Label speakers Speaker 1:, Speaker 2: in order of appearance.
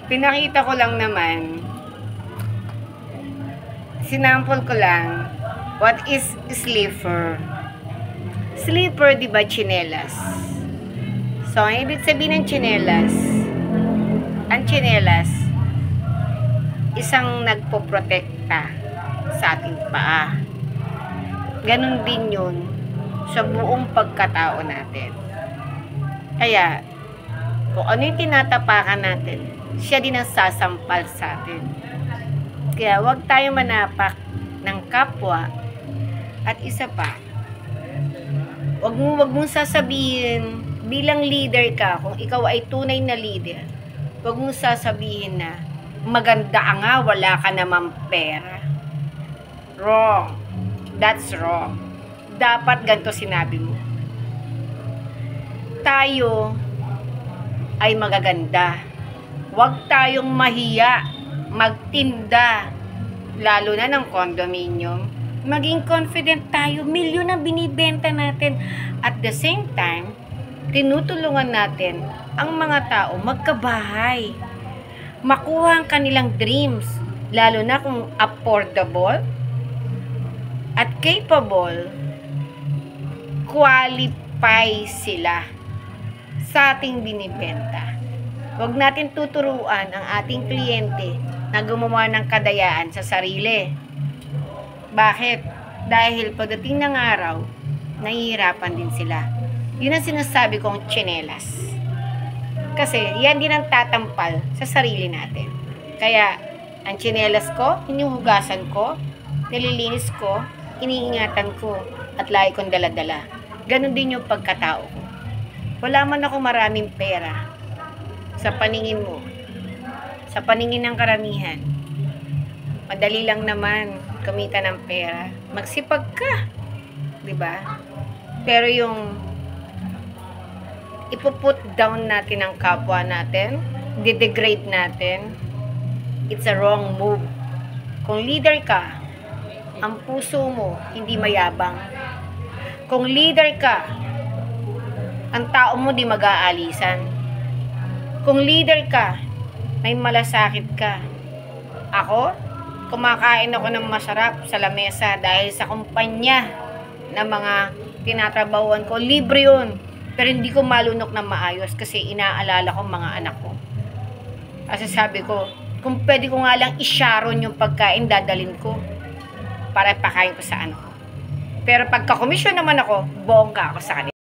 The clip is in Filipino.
Speaker 1: Pinakita ko lang naman, sinample ko lang, what is slipper? Slipper, di ba, tsinelas? So, ang ibig sabihin ng tsinelas, ang tsinelas, isang nagpoprotekta sa ating paa. Ganon din yun sa buong pagkatao natin. Kaya, kung ano yung tinatapakan natin, siya din ang sasampal sa atin. Kaya huwag tayo manapak ng kapwa. At isa pa, wag mong sasabihin bilang leader ka, kung ikaw ay tunay na leader, wag mong sasabihin na maganda nga, wala ka namang pera. Wrong. That's wrong. Dapat ganito sinabi mo. Tayo ay magaganda. Huwag tayong mahiya magtinda, lalo na ng condominium. Maging confident tayo, milyon ang binibenta natin. At the same time, tinutulungan natin ang mga tao magkabahay, makuha ang kanilang dreams, lalo na kung affordable at capable, qualify sila sa ating binibenta. Huwag natin tuturuan ang ating kliyente na gumawa ng kadayaan sa sarili. Bakit? Dahil pagdating ng araw, nahihirapan din sila. Yun ang sinasabi kong tsinelas. Kasi yan din ang tatampal sa sarili natin. Kaya ang tsinelas ko, hinuhugasan ko, nililinis ko, iniingatan ko, at lagi kong daladala. Ganon din yung pagkatao ko. Wala man ako maraming pera sa paningin mo, sa paningin ng karamihan. Madali lang naman kumita ng pera. Magsipag ka, 'di ba? Pero yung ipuput down natin ang kapwa natin, didegrade natin, it's a wrong move. Kung leader ka, ang puso mo hindi mayabang. Kung leader ka, ang tao mo di mag-aalisan. Kung leader ka, may malasakit ka. Ako, kumakain ako ng masarap sa lamesa dahil sa kumpanya na mga tinatrabahuan ko. Libre yun. Pero hindi ko malunok na maayos kasi inaalala ko mga anak ko. Kasi sabi ko, kung pwede ko nga lang isharon yung pagkain, dadalin ko para ipakain ko sa anak ko. Pero pagka-komisyon naman ako, bongga ako sa kanila.